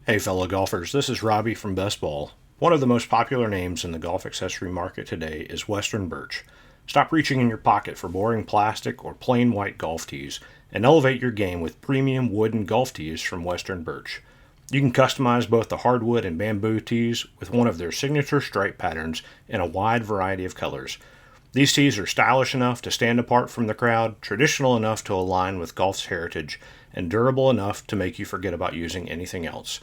Hey, fellow golfers, this is Robby from Best Ball. One of the most popular names in the golf accessory market today is Western Birch. Stop reaching in your pocket for boring plastic or plain white golf tees and elevate your game with premium wooden golf tees from Western Birch. You can customize both the hardwood and bamboo tees with one of their signature stripe patterns in a wide variety of colors. These tees are stylish enough to stand apart from the crowd, traditional enough to align with golf's heritage, and durable enough to make you forget about using anything else.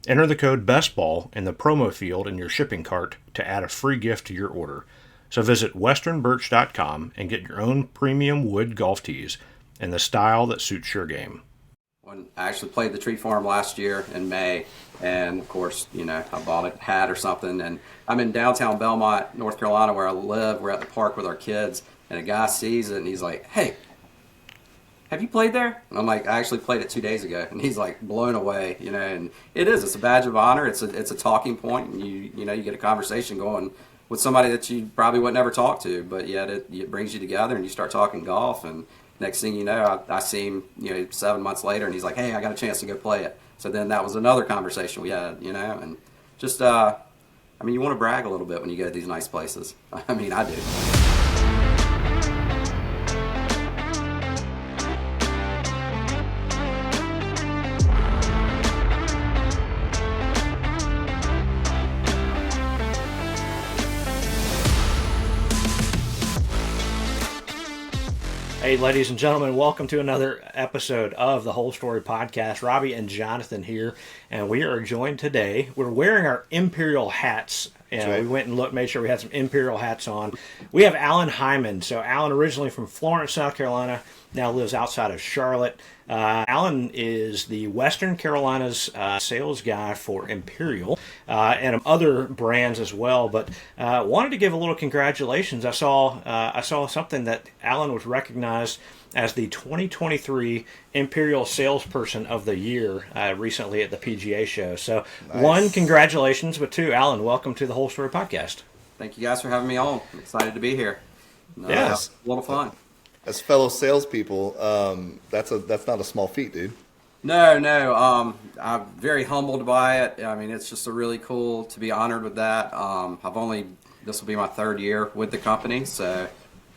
Enter the code BESTBALL in the promo field in your shipping cart to add a free gift to your order. So visit westernbirch.com and get your own premium wood golf tees in the style that suits your game. When I actually played the tree farm last year in May, and of course, I bought a hat or something, and I'm in downtown Belmont, North Carolina, where I live. We're at the park with our kids, and a guy sees it, and he's like, "Hey, have you played there?" And I'm like, "I actually played it 2 days ago," and he's like blown away, and it's a badge of honor. It's a talking point, and you get a conversation going with somebody that you probably would never talk to, but yet it brings you together, and you start talking golf, and next thing you know, I see him, 7 months later, and he's like, "Hey, I got a chance to go play it." So then that was another conversation we had, and just, you want to brag a little bit when you go to these nice places. I do. Hey, ladies and gentlemen, welcome to another episode of the Whole Story Podcast. Robby and Jonathan here, and we are joined today. We're wearing our Imperial hats, and right. We went and made sure we had some Imperial hats on. We have Alan Hyman. So Alan, originally from Florence, South Carolina, now lives outside of Charlotte. Alan is the Western Carolinas sales guy for Imperial and other brands as well. But wanted to give a little congratulations. I saw something that Alan was recognized as the 2023 Imperial Salesperson of the Year recently at the PGA show. So Nice. One, congratulations, but two, Alan, welcome to the Whole Story Podcast. Thank you guys for having me on. I'm excited to be here. Yes. A lot of fun. As fellow salespeople, that's not a small feat, dude. No. I'm very humbled by it. It's just a really cool to be honored with that. This will be my third year with the company, so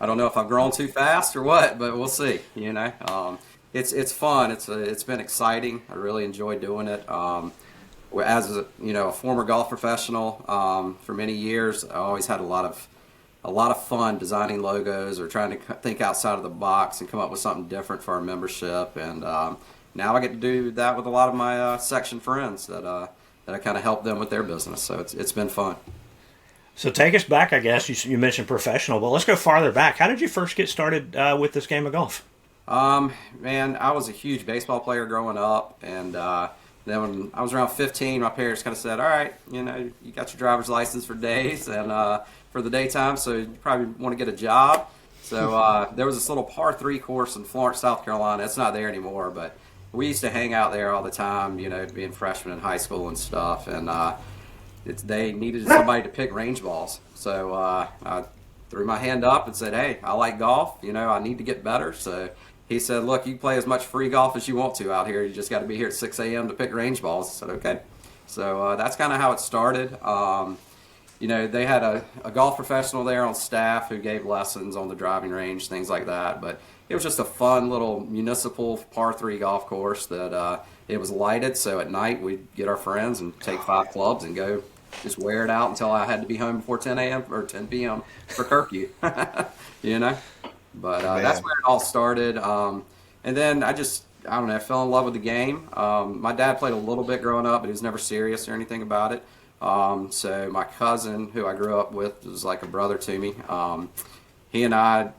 I don't know if I've grown too fast or what, but we'll see. It's fun. It's been exciting. I really enjoy doing it. As a former golf professional for many years, I always had a lot of fun designing logos or trying to think outside of the box and come up with something different for our membership. And now I get to do that with a lot of my section friends that I kind of help them with their business. So it's been fun. So take us back, I guess. You mentioned professional, but let's go farther back. How did you first get started with this game of golf? I was a huge baseball player growing up, and then when I was around 15, my parents kind of said, "All right, you got your driver's license for days and for the daytime, so you probably want to get a job." So there was this little par 3 course in Florence, South Carolina. It's not there anymore, but we used to hang out there all the time, being freshmen in high school and stuff, and they needed somebody to pick range balls. So I threw my hand up and said, "Hey, I like golf. I need to get better." So he said, "Look, you can play as much free golf as you want to out here. You just got to be here at 6 a.m. to pick range balls." I said, "Okay." So that's kind of how it started. They had a golf professional there on staff who gave lessons on the driving range, things like that. But it was just a fun little municipal par 3 golf course that it was lighted. So at night we'd get our friends and take 5 clubs and go just wear it out until I had to be home before 10 a.m. or 10 p.m. for curfew. But that's where it all started. And then I don't know, I fell in love with the game. My dad played a little bit growing up, but he was never serious or anything about it. So my cousin, who I grew up with, was like a brother to me. He and I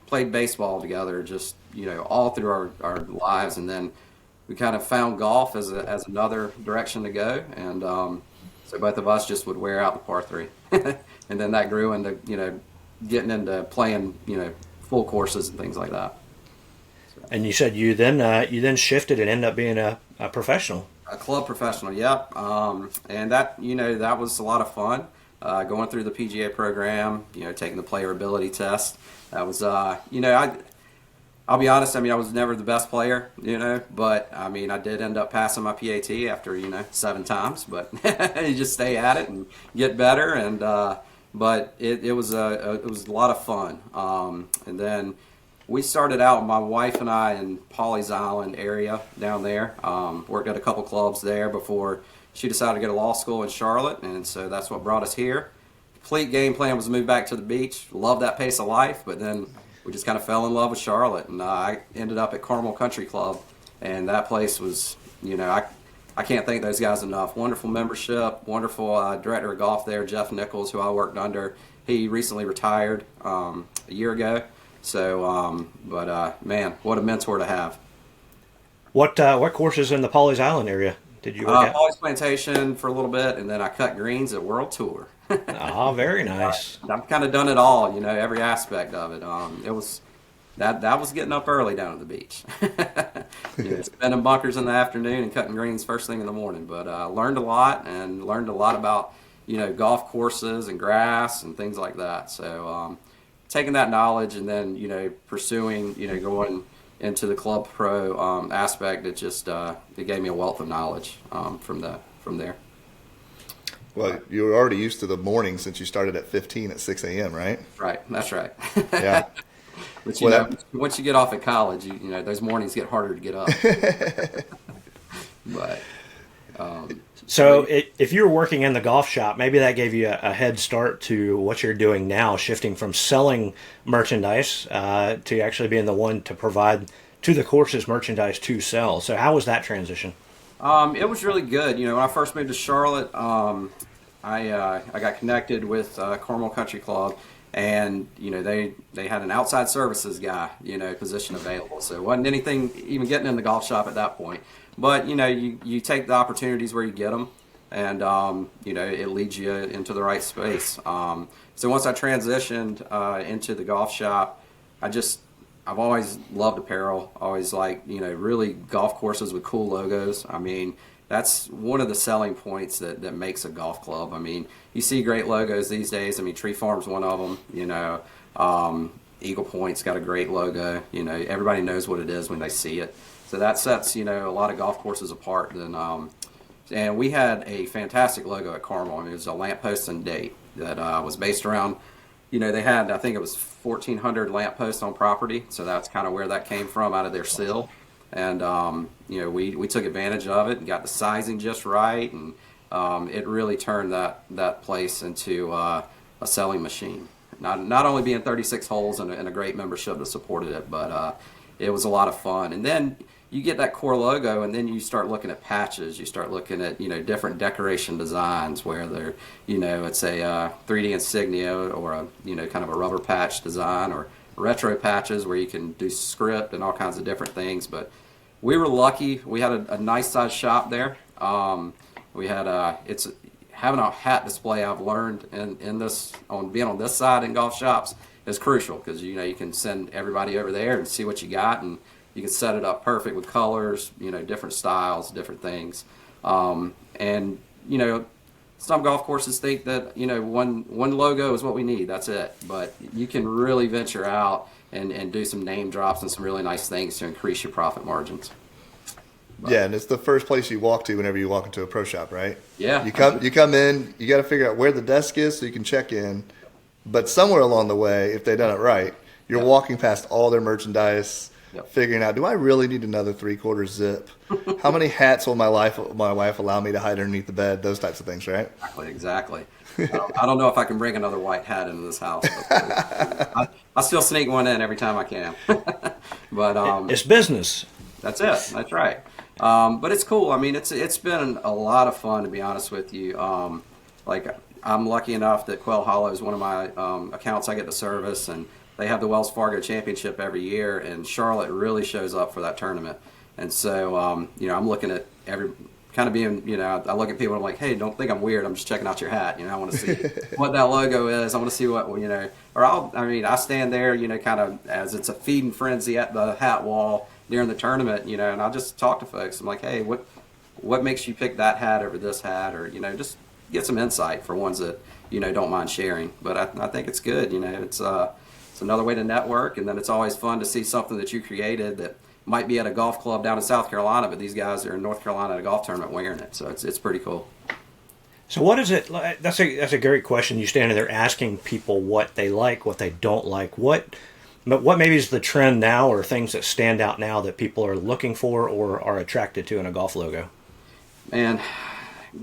played baseball together just, all through our lives. And then we kind of found golf as another direction to go. And so both of us just would wear out the par 3. And then that grew into, getting into playing, full courses and things like that. So. And you said you then shifted and ended up being a professional. A club professional, yep. And that, that was a lot of fun. Going through the PGA program, taking the player ability test. That was, I'll be honest. I mean, I was never the best player, but I mean, I did end up passing my PAT after 7 times. But you just stay at it and get better. And but it was a lot of fun. And then we started out, my wife and I, in Pawleys Island area down there. Worked at a couple clubs there before she decided to go to law school in Charlotte, and so that's what brought us here. Complete game plan was to move back to the beach. Love that pace of life, but then we just kind of fell in love with Charlotte, and I ended up at Carmel Country Club, and that place was, I can't thank those guys enough. Wonderful membership, wonderful director of golf there, Jeff Nichols, who I worked under. He recently retired a year ago, so man, what a mentor to have. What courses in the Pawleys Island area did you work at? Pawleys Plantation for a little bit, and then I cut greens at World Tour. Oh, very nice. I've kind of done it all, every aspect of it. It was that was getting up early down at the beach, spending bunkers in the afternoon and cutting greens first thing in the morning. But learned a lot about golf courses and grass and things like that. So taking that knowledge and then pursuing going into the club pro aspect, it just it gave me a wealth of knowledge from there. Well, you were already used to the morning since you started at 15 at 6 a.m., right? Right, that's right. Yeah. But once you get off at college, those mornings get harder to get up. But so if you were working in the golf shop, maybe that gave you a head start to what you're doing now, shifting from selling merchandise to actually being the one to provide to the courses merchandise to sell. So how was that transition? It was really good. When I first moved to Charlotte, I got connected with Carmel Country Club, and they had an outside services guy position available. So it wasn't anything even getting in the golf shop at that point. But you take the opportunities where you get them, and it leads you into the right space. So once I transitioned into the golf shop, I've always loved apparel. Always liked really golf courses with cool logos. I mean, that's one of the selling points that makes a golf club. I mean, you see great logos these days. I mean, Tree Farm's one of them. Eagle Point's got a great logo. Everybody knows what it is when they see it. So that sets a lot of golf courses apart. And we had a fantastic logo at Carmel. I mean, it was a lamppost and date that was based around. They had, I think it was 1,400 lampposts on property, so that's kind of where that came from, out of their sill. And we took advantage of it and got the sizing just right, and it really turned that place into a selling machine. Not only being 36 holes and a great membership that supported it, but it was a lot of fun. And then you get that core logo, and then you start looking at patches. You start looking at different decoration designs where they're it's a 3D insignia or a kind of a rubber patch design, or retro patches where you can do script and all kinds of different things. But we were lucky. We had a nice size shop there. We had it's having a hat display. I've learned in this, on being on this side in golf shops, is crucial, because you can send everybody over there and see what you got, and you can set it up perfect with colors, different styles, different things. And some golf courses think that one logo is what we need, that's it. But you can really venture out and do some name drops and some really nice things to increase your profit margins. But, yeah, and it's the first place you walk to whenever you walk into a pro shop, right? Yeah. You come in, you got to figure out where the desk is so you can check in. But somewhere along the way, if they've done it right, you're walking past all their merchandise, figuring out, do I really need another 3/4 zip? How many hats will my wife allow me to hide underneath the bed? Those types of things, right? Exactly. I don't know if I can bring another white hat into this house. I still sneak one in every time I can. But it's business. That's it. That's right. But it's cool. I mean, it's been a lot of fun, to be honest with you. I'm lucky enough that Quail Hollow is one of my accounts I get to service, and they have the Wells Fargo Championship every year, and Charlotte really shows up for that tournament. And so, I'm looking at I look at people and I'm like, hey, don't think I'm weird. I'm just checking out your hat. I want to see what that logo is. I want to see what, I stand there, kind of as it's a feeding frenzy at the hat wall during the tournament, and I'll just talk to folks. I'm like, hey, what makes you pick that hat over this hat? Or, just get some insight for ones that, don't mind sharing. But I think it's good. it's another way to network, and then it's always fun to see something that you created that might be at a golf club down in South Carolina, but these guys are in North Carolina at a golf tournament wearing it. So it's pretty cool. So what is it? That's a great question. You standing there asking people what they like, what they don't like. What maybe is the trend now, or things that stand out now that people are looking for or are attracted to in a golf logo? Man,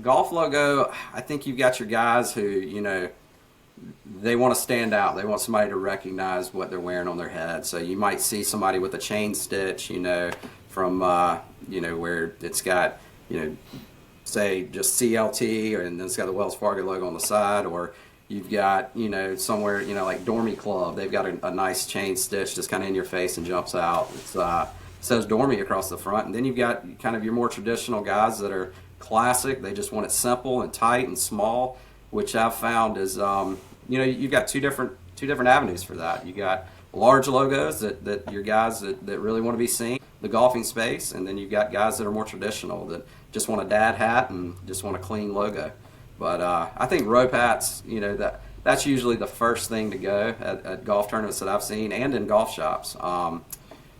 golf logo, I think you've got your guys who, you know, they want to stand out. They want somebody to recognize what they're wearing on their head. So you might see somebody with a chain stitch, you know, from, you know, where it's got, you know, say just CLT, and then it's got the Wells Fargo logo on the side, or you've got, you know, somewhere, you know, like Dormy Club, they've got a nice chain stitch just kind of in your face and jumps out. It's, says Dormy across the front. And then you've got kind of your more traditional guys that are classic. They just want it simple and tight and small, which I've found is, you know, you've got two different avenues for that. You got large logos that your guys that really want to be seen, the golfing space, and then you've got guys that are more traditional that just want a dad hat and just want a clean logo. But I think rope hats, you know, that's usually the first thing to go at golf tournaments that I've seen, and in golf shops.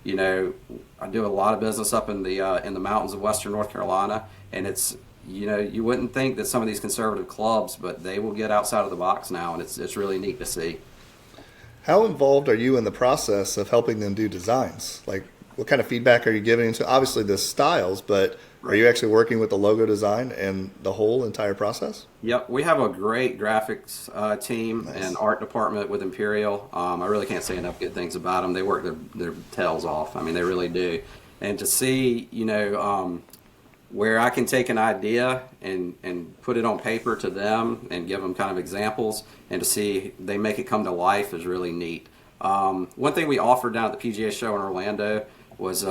You know, I do a lot of business up in the mountains of Western North Carolina, and it's, you know, you wouldn't think that some of these conservative clubs, but they will get outside of the box now, and it's really neat to see. How involved are you in the process of helping them do designs? Like, what kind of feedback are you giving into, obviously, the styles, but are you actually working with the logo design and the whole entire process? Yep, we have a great graphics team Nice. and art department with Imperial. I really can't say enough good things about them. They work their tails off. I mean, they really do. And to see, you know, where I can take an idea and put it on paper to them and give them kind of examples, and to see they make it come to life is really neat. One thing we offered down at the PGA show in Orlando was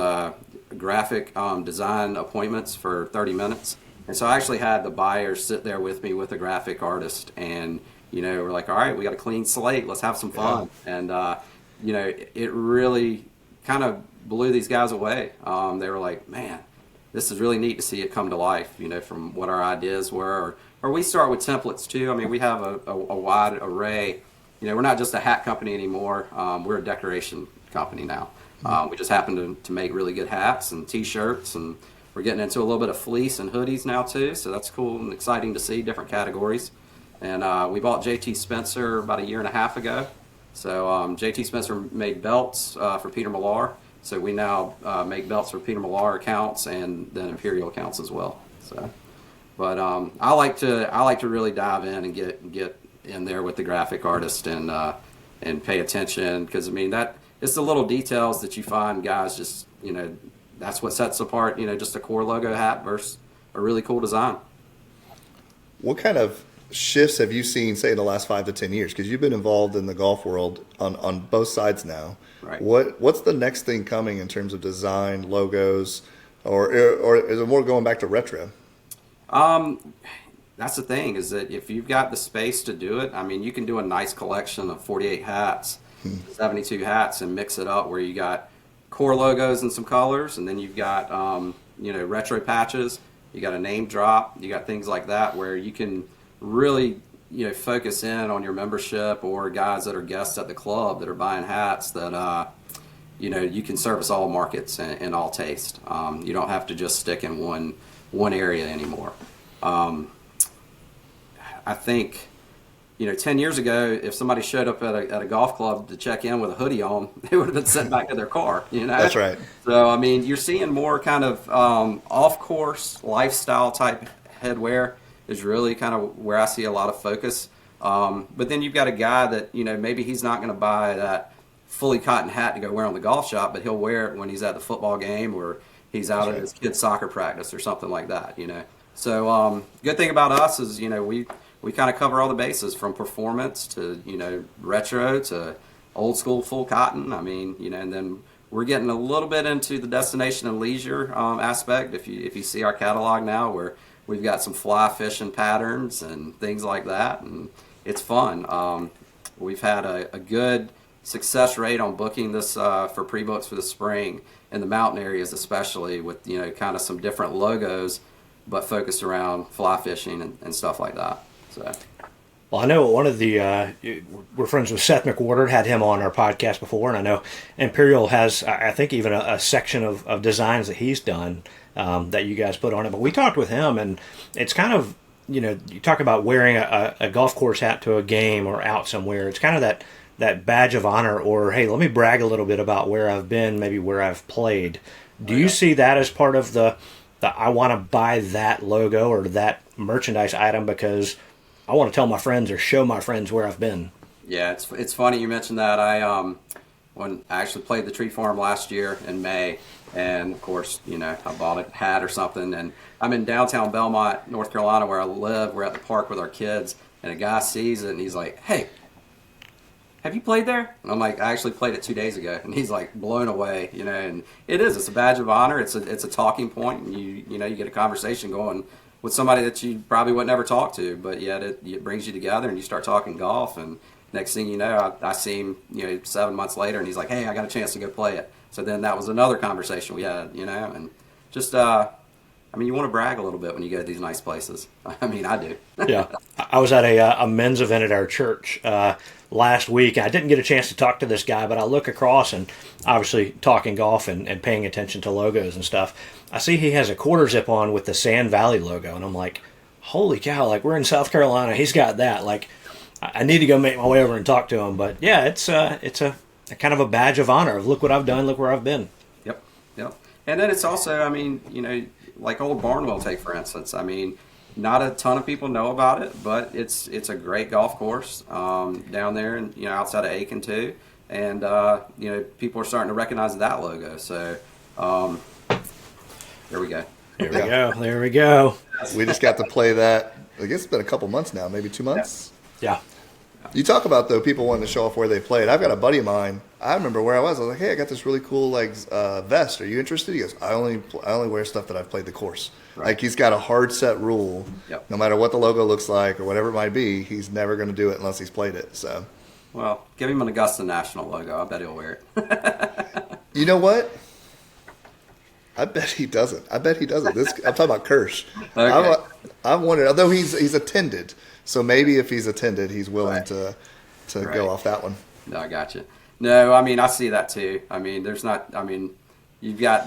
graphic design appointments for 30 minutes. And so I actually had the buyers sit there with me with a graphic artist, and, you know, we're like, all right, we got a clean slate, let's have some fun. Yeah. And, you know, it really kind of blew these guys away. They were like, man, this is really neat to see it come to life, you know, from what our ideas were. Or we start with templates too. I mean, we have a wide array. You know, we're not just a hat company anymore. We're a decoration company now. We just happen to make really good hats and T-shirts, and we're getting into a little bit of fleece and hoodies now too. So that's cool and exciting to see different categories. And we bought JT Spencer about a year and a half ago. So JT Spencer made belts for Peter Millar. So we now make belts for Peter Millar accounts and then Imperial accounts as well. So, but I like to really dive in and get in there with the graphic artist and pay attention, because I mean that it's the little details that you find guys just, you know, that's what sets apart, you know, just a core logo hat versus a really cool design. What kind of shifts have you seen, say, in the last 5 to 10 years? Because you've been involved in the golf world on both sides now. Right. What's the next thing coming in terms of design, logos, or is it more going back to retro? That's the thing, is that if you've got the space to do it, I mean, you can do a nice collection of 48 hats, 72 hats, and mix it up where you got core logos and some colors, and then you've got, you know, retro patches, you got a name drop, you got things like that where you can really, you know, focus in on your membership or guys that are guests at the club that are buying hats that, you know, you can service all markets and all taste. You don't have to just stick in one area anymore. I think, you know, 10 years ago, if somebody showed up at a golf club to check in with a hoodie on, they would have been sent back to their car, you know? That's right. So, I mean, you're seeing more kind of off-course lifestyle type headwear is really kind of where I see a lot of focus. But then you've got a guy that, you know, maybe he's not going to buy that fully cotton hat to go wear on the golf shop, but he'll wear it when he's at the football game or he's out at his kid's soccer practice or something like that, you know? So, good thing about us is, you know, we kind of cover all the bases from performance to, you know, retro to old school full cotton. I mean, you know, and then we're getting a little bit into the destination and leisure aspect. If you see our catalog now, where we've got some fly fishing patterns and things like that, and it's fun. We've had a good success rate on booking this for pre-books for the spring in the mountain areas, especially with, you know, kind of some different logos, but focused around fly fishing and stuff like that. So, Well, I know one of the we're friends with Seth McWhorter, had him on our podcast before, and I know Imperial has, I think, even a section of designs that he's done that you guys put on it. But we talked with him, and it's kind of, you talk about wearing a golf course hat to a game or out somewhere. It's kind of that badge of honor, or hey, let me brag a little bit about where I've been, maybe where I've played. Do you see that as part of the I want to buy that logo or that merchandise item because I want to tell my friends or show my friends where I've been? Yeah, it's funny you mentioned that. When I actually played the Tree Farm last year in May, and of course, I bought a hat or something, and I'm in downtown Belmont, North Carolina, where I live. We're at the park with our kids, and a guy sees it, and he's like, "Hey, have you played there?" And I'm like, "I actually played it 2 days ago," and he's like blown away, and it's a badge of honor. It's a talking point, and you get a conversation going with somebody that you probably would never talk to, but yet it brings you together, and you start talking golf, and next thing you know, I see him 7 months later, and he's like, "Hey, I got a chance to go play it." So then that was another conversation we had, and just you want to brag a little bit when you go to these nice places. I mean, I do. Yeah, I was at a men's event at our church last week. I didn't get a chance to talk to this guy, but I look across and obviously talking golf and paying attention to logos and stuff. I see he has a quarter zip on with the Sand Valley logo, and I'm like, holy cow, like we're in South Carolina. He's got that. Like, I need to go make my way over and talk to him. But yeah, it's a kind of a badge of honor of look what I've done, look where I've been. Yep. And then it's also, like Old Barnwell Take, for instance. Not a ton of people know about it, but it's a great golf course down there, and outside of Aiken too. And people are starting to recognize that logo. So there we go. There we go. We just got to play that. I guess it's been a couple months now, maybe 2 months. Yeah. You talk about, though, people wanting to show off where they played. I've got a buddy of mine. I remember where I was. I was like, "Hey, I got this really cool vest. Are you interested?" He goes, "I only wear stuff that I've played the course." Right. Like, he's got a hard set rule. Yep. No matter what the logo looks like or whatever it might be, he's never going to do it unless he's played it. So, well, give him an Augusta National logo. I bet he'll wear it. You know what? I bet he doesn't. I'm talking about Kirsch. Okay. I'm wondering, although he's attended, so maybe if he's attended, he's willing to Right. go off that one. No, I got you. No, I see that too. You've got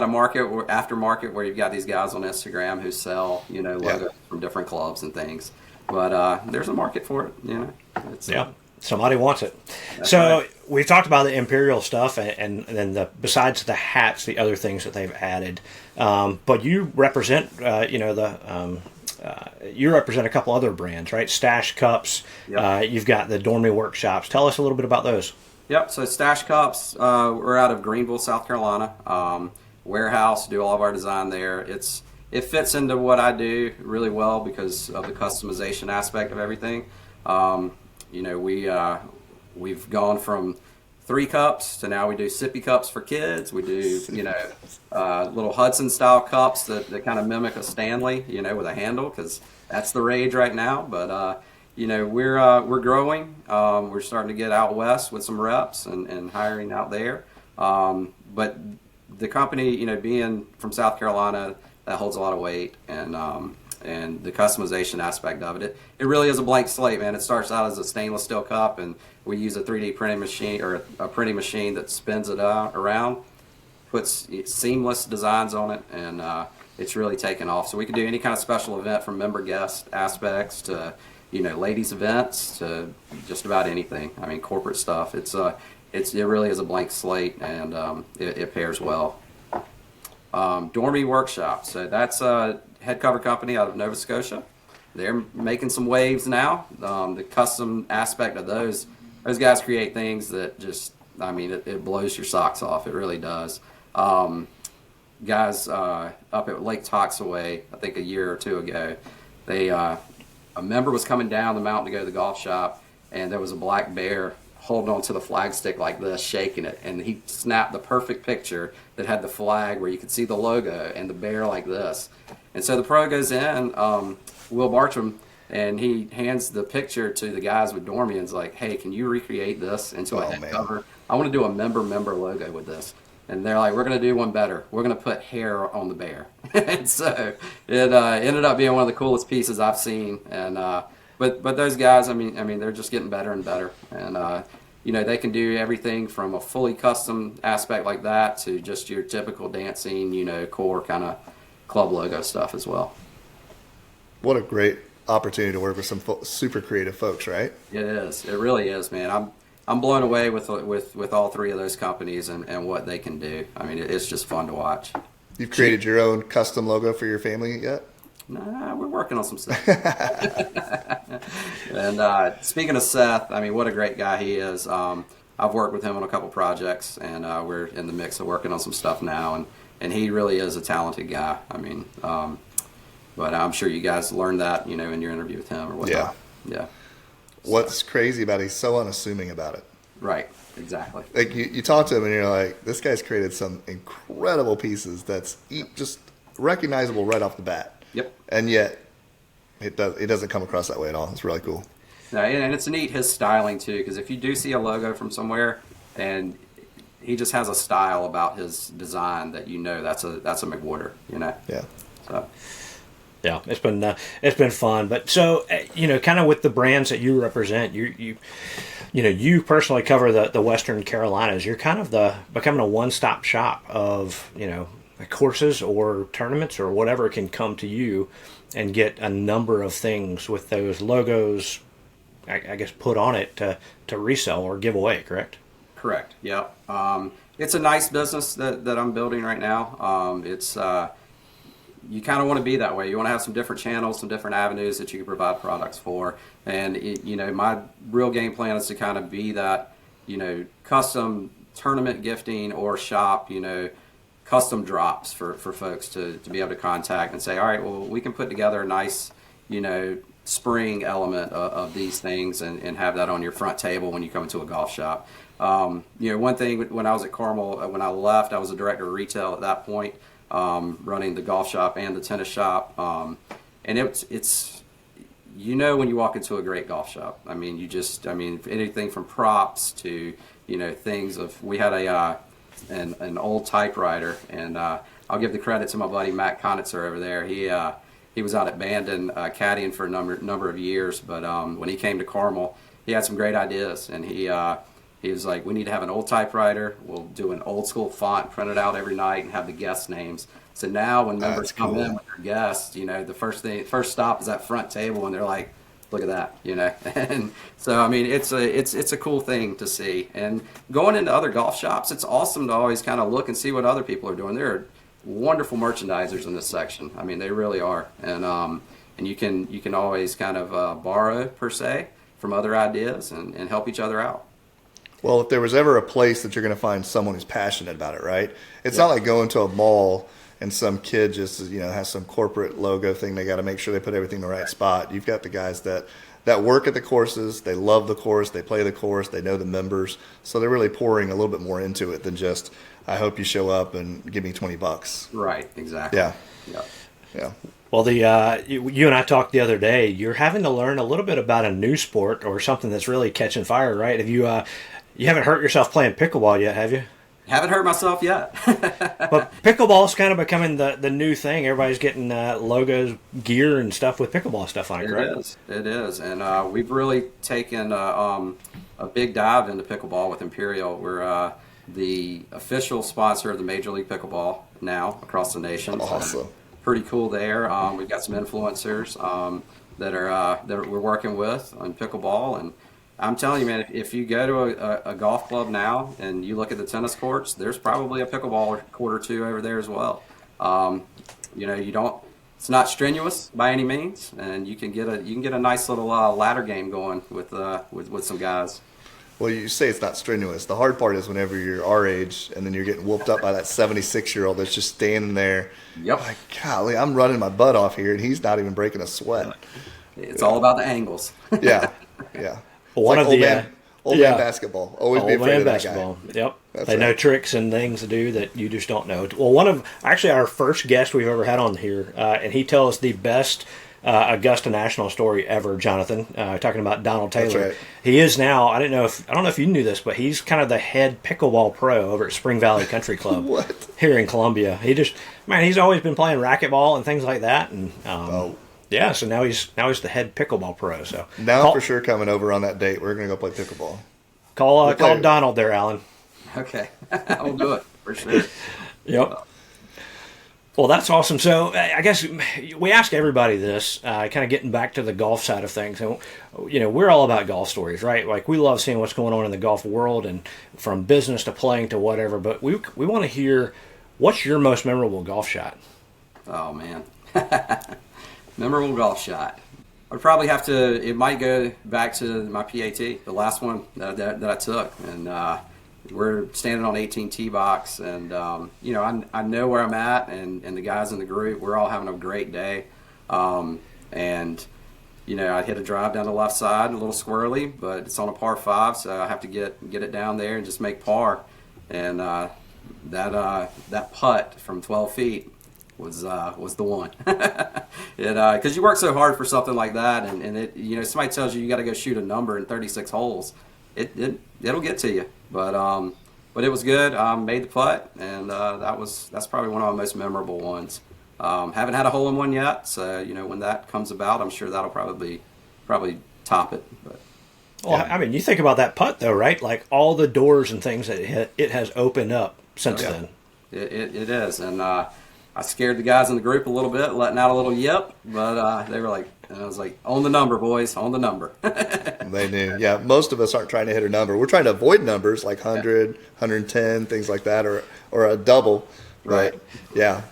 a market or aftermarket where you've got these guys on Instagram who sell, logos from different clubs and things. But there's a market for it, Somebody wants it. That's So right. we've talked about the Imperial stuff, and then besides the hats, the other things that they've added. But you represent, you represent a couple other brands, right? Stash Cups. Yep. You've got the Dormy Workshops. Tell us a little bit about those. Yep. So Stash Cups, we're out of Greenville, South Carolina. Warehouse, do all of our design there. It fits into what I do really well because of the customization aspect of everything. We've gone from 3 cups to now we do sippy cups for kids. We do, little Hudson style cups that kind of mimic a Stanley, with a handle, because that's the rage right now. But, we're growing. We're starting to get out west with some reps and hiring out there. But the company, being from South Carolina, that holds a lot of weight, and the customization aspect of it really is a blank slate, man. It starts out as a stainless steel cup, and we use a 3D printing machine or a printing machine that spins it around, puts seamless designs on it, and it's really taken off. So we can do any kind of special event, from member guest aspects to ladies events to just about anything. Corporate stuff. It really is a blank slate, and it pairs well. Dormy Workshop. So that's a head cover company out of Nova Scotia. They're making some waves now. The custom aspect of those guys create things that just, it blows your socks off. It really does. Guys up at Lake Toxaway, I think a year or two ago, a member was coming down the mountain to go to the golf shop, and there was a black bear holding onto the flag stick like this, shaking it, and he snapped the perfect picture that had the flag where you could see the logo and the bear like this. And so the pro goes in, Will Bartram, and he hands the picture to the guys with Dormy and is like, "Hey, can you recreate this into a head cover? I want to do a member logo with this." And they're like, "We're going to do one better. We're going to put hair on the bear." And so it ended up being one of the coolest pieces I've seen. And but those guys, I mean, they're just getting better and better, and they can do everything from a fully custom aspect like that to just your typical dancing, core kind of club logo stuff as well. What a great opportunity to work with some super creative folks, right? It is. It really is, man. I'm blown away with all three of those companies and what they can do. I mean, it's just fun to watch. You've created your own custom logo for your family yet? Nah, we're working on some stuff. And speaking of Seth, I mean, what a great guy he is. I've worked with him on a couple projects, and we're in the mix of working on some stuff now. And he really is a talented guy. I mean, but I'm sure you guys learned that, in your interview with him or whatnot. Yeah. What's crazy about it, he's so unassuming about it. Right, exactly. Like you talk to him and you're like, this guy's created some incredible pieces that's just recognizable right off the bat. Yep. And yet it doesn't come across that way at all. It's really cool. No, and it's neat, his styling too, because if you do see a logo from somewhere and he just has a style about his design that that's a McWhorter, Yeah. So. Yeah, it's been fun, but so kind of with the brands that you represent, you personally cover the Western Carolinas. You're kind of becoming a one-stop shop of courses or tournaments or whatever can come to you and get a number of things with those logos, I guess, put on it to resell or give away. Correct? Yep. It's a nice business that I'm building right now. It's you kind of want to be that way. You want to have some different channels, some different avenues that you can provide products for. And, my real game plan is to kind of be that, custom tournament gifting or shop, custom drops for folks to be able to contact and say, all right, well, we can put together a nice, spring element of these things and have that on your front table when you come into a golf shop. One thing when I was at Carmel, when I left, I was a director of retail at that point. Running the golf shop and the tennis shop, and it's when you walk into a great golf shop. I mean, anything from props to things of. We had an old typewriter, and I'll give the credit to my buddy Matt Conitzer over there. He was out at Bandon caddying for a number of years, but when he came to Carmel, he had some great ideas, and he was like, we need to have an old typewriter. We'll do an old school font, print it out every night, and have the guest names. So now when members come in with their guests, the first stop is that front table, and they're like, look at that, And so, I mean, it's a cool thing to see. And going into other golf shops, it's awesome to always kind of look and see what other people are doing. There are wonderful merchandisers in this section. I mean, they really are. And you can always kind of borrow, per se, from other ideas and help each other out. Well, if there was ever a place that you're going to find someone who's passionate about it, right? It's not like going to a mall and some kid just has some corporate logo thing. They got to make sure they put everything in the right spot. You've got the guys that work at the courses. They love the course. They play the course. They know the members. So they're really pouring a little bit more into it than just, I hope you show up and give me $20. Right, exactly. Yeah. Well, you and I talked the other day. You're having to learn a little bit about a new sport or something that's really catching fire, right? Have you haven't hurt yourself playing pickleball yet, have you? Haven't hurt myself yet. But pickleball's kind of becoming the new thing. Everybody's getting logos, gear, and stuff with pickleball stuff on it, correct? It is. And we've really taken a big dive into pickleball with Imperial. We're the official sponsor of the Major League Pickleball now across the nation. Awesome. Pretty cool there. We've got some influencers that we're working with on pickleball, and I'm telling you, man, if you go to a golf club now and you look at the tennis courts, there's probably a pickleball court or two over there as well. It's not strenuous by any means, and you can get a nice little ladder game going with some guys. Well, you say it's not strenuous. The hard part is whenever you're our age and then you're getting whooped up by that 76-year-old that's just standing there. Yep. Like, golly, I'm running my butt off here, and he's not even breaking a sweat. It's all about the angles. Yeah. One like of old man basketball. Always be afraid of that basketball. guy. Yep. That's they know right. tricks and things to do that you just don't know. Well, one of our first guest we've ever had on here, and he tells the best Augusta National story ever, Jonathan, talking about Donald Taylor. That's right. He is now, I don't know if you knew this, but he's kind of the head pickleball pro over at Spring Valley Country Club. What? Here in Columbia. He's always been playing racquetball and things like that. And Yeah, so now he's the head pickleball pro. So Now for sure coming over on that date. We're going to go play pickleball. Call Donald there, Alan. Okay, I'll do it for sure. Yep. Well, that's awesome. So I guess we ask everybody this, kind of getting back to the golf side of things. And, we're all about golf stories, right? Like we love seeing what's going on in the golf world and from business to playing to whatever. But we want to hear, what's your most memorable golf shot? Oh, man. Memorable golf shot. I'd probably have to, it might go back to my PAT, the last one that I took. And we're standing on 18 tee box. And, I know where I'm at. And the guys in the group, we're all having a great day. I hit a drive down the left side, a little squirrely, but it's on a par 5, so I have to get it down there and just make par. And that putt from 12 feet was the one. Because you work so hard for something like that, and it, somebody tells you got to go shoot a number in 36 holes, it'll get to you. But it was good. Made the putt, and that's probably one of my most memorable ones. Haven't had a hole in one yet, so when that comes about, I'm sure that'll probably top it. But well, I mean, you think about that putt though, right? Like all the doors and things that it has opened up since then. It is, and I scared the guys in the group a little bit, letting out a little yip, but they were like, and I was like, on the number, boys, on the number. They knew. Yeah, most of us aren't trying to hit a number. We're trying to avoid numbers like 100, 110, things like that, or a double. Right. Yeah.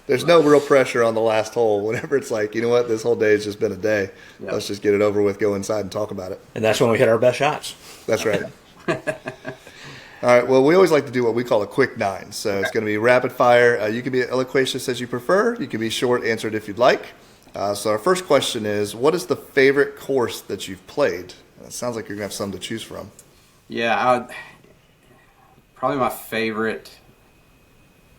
There's no real pressure on the last hole. Whenever it's like, you know what, this whole day has just been a day. Yep. Let's just get it over with, go inside and talk about it. And that's when we hit our best shots. That's right. All right, well, we always like to do what we call a quick 9. So it's going to be rapid fire. You can be loquacious as you prefer. You can be short, answered if you'd like. So our first question is, what is the favorite course that you've played? It sounds like you're going to have some to choose from. Yeah, probably my favorite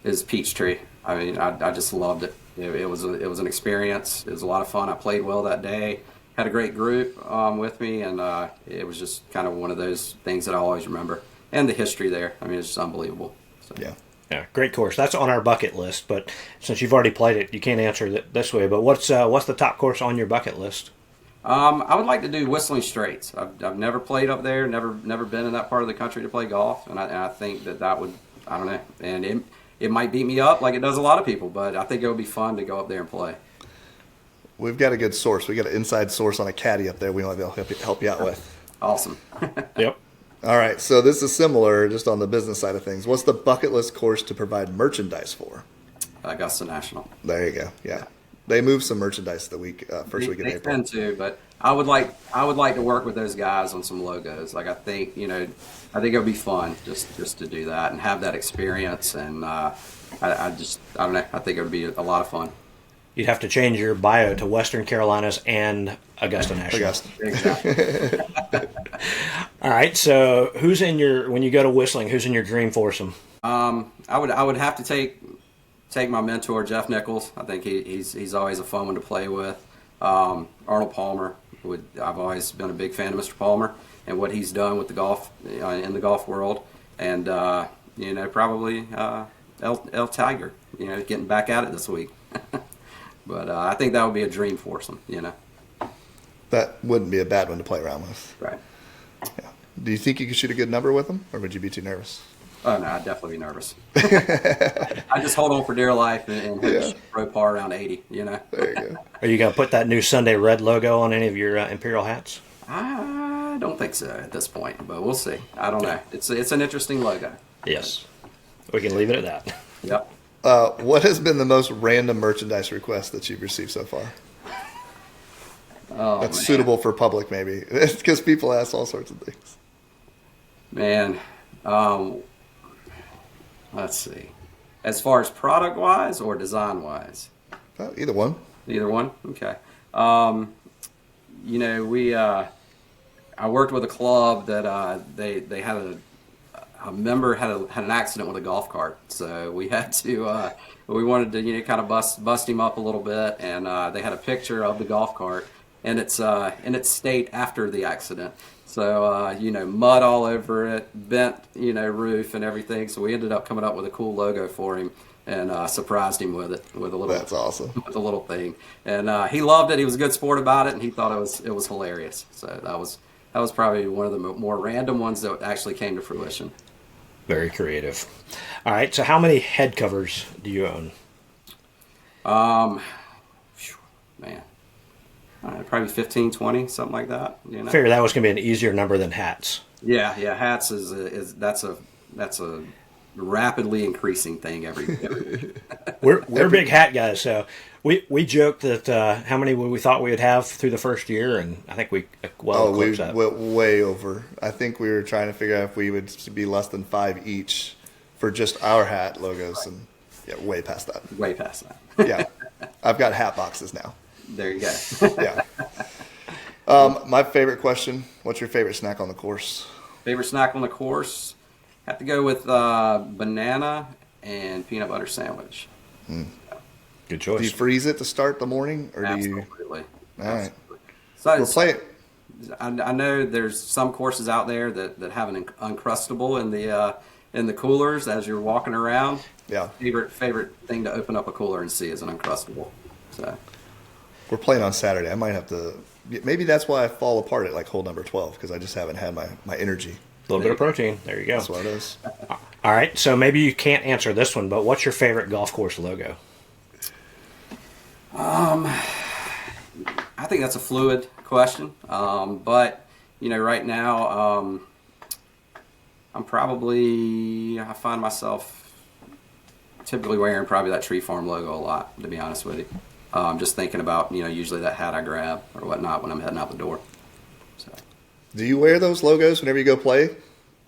is Peachtree. I mean, I just loved it. It was an experience. It was a lot of fun. I played well that day. Had a great group with me, and it was just kind of one of those things that I always remember. And the history there. I mean, it's just unbelievable. So. Yeah, great course. That's on our bucket list. But since you've already played it, you can't answer it this way. But what's the top course on your bucket list? I would like to do Whistling Straits. I've never played up there. Never been in that part of the country to play golf, and I think that would, I don't know, and it might beat me up like it does a lot of people, but I think it would be fun to go up there and play. We've got a good source. We got an inside source on a caddy up there we might be able to help you out with. Awesome. Yep. All right, so this is similar, just on the business side of things. What's the bucket list course to provide merchandise for? Augusta National. There you go. Yeah, they moved some merchandise the first week in April. They tend to, but I would like to work with those guys on some logos. Like I think it would be fun just to do that and have that experience. And I don't know. I think it would be a lot of fun. You'd have to change your bio to Western Carolinas and Augusta National. Augusta. Exactly. All right. So, when you go to Whistling, who's in your dream foursome? I would have to take my mentor Jeff Nichols. I think he's always a fun one to play with. Arnold Palmer. I've always been a big fan of Mr. Palmer and what he's done with the golf in the golf world, and probably El Tiger. Getting back at it this week. But I think that would be a dream foursome. That wouldn't be a bad one to play around with. Right. Yeah. Do you think you could shoot a good number with them, or would you be too nervous? Oh, no, I'd definitely be nervous. I just hold on for dear life and throw par around 80, There you go. Are you going to put that new Sunday Red logo on any of your Imperial hats? I don't think so at this point, but we'll see. I don't know. It's an interesting logo. Yes. We can leave it at that. Yep. What has been the most random merchandise request that you've received so far? Oh, That's man. suitable for public, maybe. It's because people ask all sorts of things. Man, let's see. As far as product-wise or design-wise? Either one. Either one? Okay. I worked with a club that they had a member had an accident with a golf cart, so we had to we wanted to kind of bust him up a little bit, and they had a picture of the golf cart and its state after the accident. So mud all over it, bent roof and everything. So we ended up coming up with a cool logo for him, and surprised him with it, with a little. That's awesome. With a little thing, and he loved it. He was a good sport about it, and he thought it was hilarious. So that was probably one of the more random ones that actually came to fruition. Very creative. All right, so how many head covers do you own? Man, probably 15, 20, something like that. You know? Figure that was going to be an easier number than hats. Yeah. Hats that's a rapidly increasing thing every week. We're big hat guys, so we joked that how many we thought we would have through the first year, and I think we eclipsed that. Went way over. I think we were trying to figure out if we would be less than 5 each for just our hat logos, and yeah, way past that. Way past that. Yeah, I've got hat boxes now. There you go. Yeah. My favorite question: what's your favorite snack on the course? Favorite snack on the course? Have to go with banana and peanut butter sandwich. Good choice. Do you freeze it to start the morning, or Absolutely. do you? All right. So We're playing. I know there's some courses out there that have an Uncrustable in the coolers as you're walking around. Yeah. Favorite thing to open up a cooler and see is an Uncrustable. So We're playing on Saturday. I might have to. Maybe that's why I fall apart at like hole number 12, because I just haven't had my energy. A little bit of protein. There you go. That's what it is. All right, so maybe you can't answer this one, but what's your favorite golf course logo? I think that's a fluid question. But right now, I find myself typically wearing probably that Tree Farm logo a lot, to be honest with you. Just thinking about, usually that hat I grab or whatnot when I'm heading out the door. So. Do you wear those logos whenever you go play?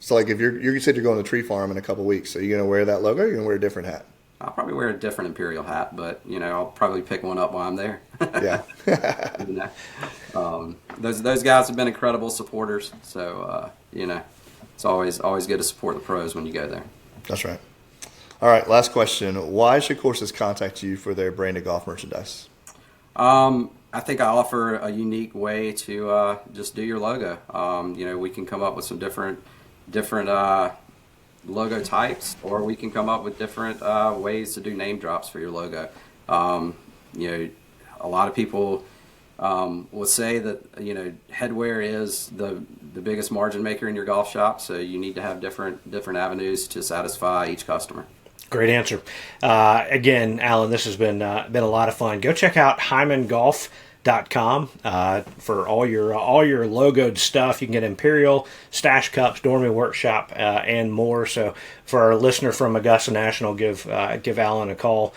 So, like, if you said you're going to Tree Farm in a couple weeks, are you going to wear that logo, or are you going to wear a different hat? I'll probably wear a different Imperial hat, but, I'll probably pick one up while I'm there. Yeah. Those guys have been incredible supporters, so, it's always good to support the pros when you go there. That's right. All right, last question. Why should courses contact you for their branded golf merchandise? I think I offer a unique way to just do your logo. We can come up with some different logo types, or we can come up with different ways to do name drops for your logo. A lot of people will say that headwear is the biggest margin maker in your golf shop, so you need to have different avenues to satisfy each customer. Great answer. Again, Alan, this has been a lot of fun. Go check out HymanGolf.com for all your logoed stuff. You can get Imperial, Stash Cups, Dormy Workshop, and more. So for our listener from Augusta National, give Alan a call.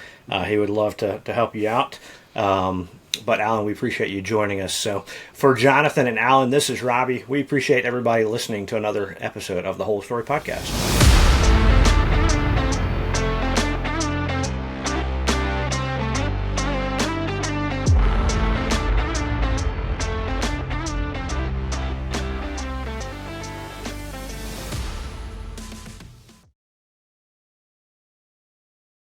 He would love to help you out. But Alan, we appreciate you joining us. So for Jonathan and Alan, this is Robby. We appreciate everybody listening to another episode of the Whole Story Podcast.